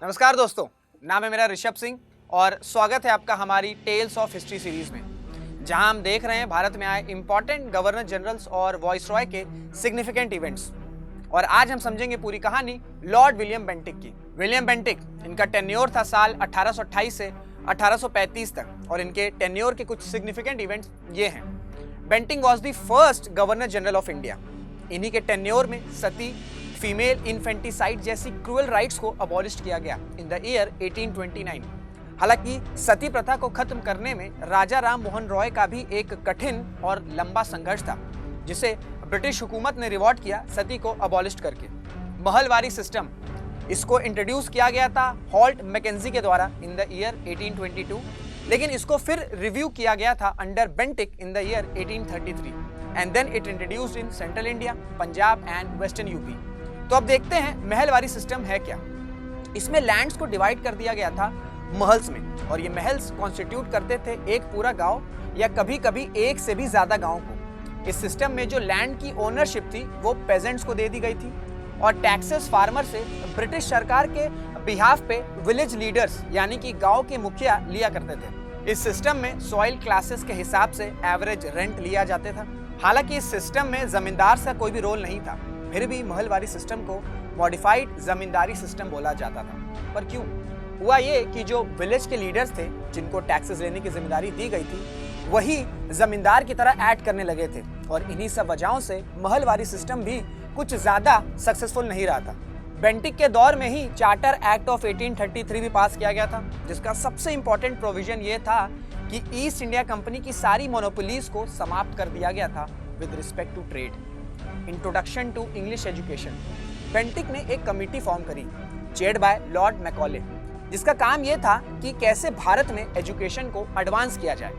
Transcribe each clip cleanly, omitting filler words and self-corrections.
नमस्कार दोस्तों, नाम है मेरा ऋषभ सिंह और स्वागत है आपका हमारी टेल्स ऑफ हिस्ट्री सीरीज में, जहां हम देख रहे हैं भारत में आए इंपॉर्टेंट गवर्नर जनरल्स और वॉइसरॉय के सिग्निफिकेंट इवेंट्स। और आज हम समझेंगे पूरी कहानी लॉर्ड विलियम बेंटिक की। विलियम बेंटिक, इनका टेन्योर था साल 1828 से 1835 तक और इनके टेन्योर के कुछ सिग्निफिकेंट इवेंट्स ये हैं। Bentinck was the first governor general of India. इन्हीं के टेन्योर में सती, फीमेल इन्फेंटिसाइड जैसी क्रूअल राइट्स को अबॉलिश किया गया इन द ईयर 1829। हालांकि सती प्रथा को खत्म करने में राजा राम मोहन रॉय का भी एक कठिन और लंबा संघर्ष था, जिसे ब्रिटिश हुकूमत ने रिवॉर्ड किया सती को अबॉलिश करके। महलवारी सिस्टम, इसको इंट्रोड्यूस किया गया था हॉल्ट मैकेंजी के द्वारा इन द ईयर 1822, लेकिन इसको फिर रिव्यू किया गया था under Bentinck in the year 1833 and then it introduced in central India, Punjab and western UP. तो अब देखते हैं महलवारी सिस्टम है क्या। इसमें लैंड्स को डिवाइड कर दिया गया था महल्स में, और ये महल्स कॉन्स्टिट्यूट करते थे एक पूरा गांव या कभी कभी एक से भी ज्यादा गांव को। इस सिस्टम में जो लैंड की ओनरशिप थी वो पेजेंट्स को दे दी गई थी और टैक्सेस फार्मर से ब्रिटिश सरकार के बिहाफ पे विलेज लीडर्स यानी कि गांव के मुखिया लिया करते थे। इस सिस्टम में सॉइल क्लासेस के हिसाब से एवरेज रेंट लिया जाते था। हालांकि इस सिस्टम में जमींदार का कोई भी रोल नहीं था, फिर भी महलवारी सिस्टम को मॉडिफाइड जमींदारी सिस्टम बोला जाता था। पर क्यों? हुआ ये कि जो विलेज के लीडर्स थे जिनको टैक्सेस लेने की जिम्मेदारी दी गई थी, वही जमींदार की तरह एक्ट करने लगे थे और इन्हीं सब वजहों से महलवारी सिस्टम भी कुछ ज्यादा सक्सेसफुल नहीं रहा था। बेंटिक के दौर में ही चार्टर एक्ट ऑफ 1833 भी पास किया गया था, जिसका सबसे इंपॉर्टेंट प्रोविजन ये था कि ईस्ट इंडिया कंपनी की सारी मोनोपोलीज को समाप्त कर दिया गया था with respect to trade. Introduction to English education, Bentinck ने एक कमेटी फॉर्म करी चेयर्ड बाय लॉर्ड मैकॉले, जिसका काम यह था कि कैसे भारत में एजुकेशन को एडवांस किया जाए।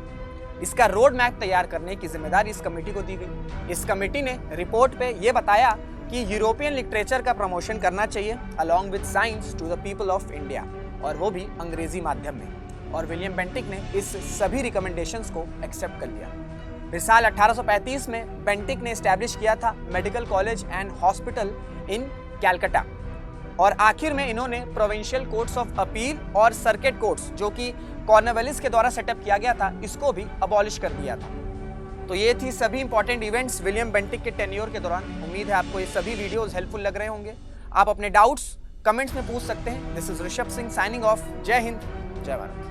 इसका रोड मैप तैयार करने की जिम्मेदारी इस कमेटी को दी गई। इस कमेटी ने रिपोर्ट पे यह बताया कि यूरोपियन लिटरेचर का प्रमोशन करना चाहिए along with science to the people of India, और वो भी अंग्रेजी माध्यम में। और विलियम बेंटिक ने इस सभी रिकमेंडेशंस को एक्सेप्ट कर लिया। फिर साल 1835 में बेंटिक ने एस्टैब्लिश किया था medical college and hospital in Calcutta, और आखिर में इन्होंने प्रोविंशियल कोर्ट्स ऑफ अपील और सर्किट कोर्ट्स, जो कि कॉर्नवालिस के द्वारा सेटअप किया गया था, इसको भी अबॉलिश कर दिया था। तो ये थी सभी इंपॉर्टेंट इवेंट्स विलियम बेंटिक के टेन्योर के दौरान। उम्मीद है आपको ये सभी वीडियोस हेल्पफुल लग रहे होंगे। आप अपने डाउट्स कमेंट्स में पूछ सकते हैं। This is Rishabh Singh signing off. जय हिंद, जय भारत।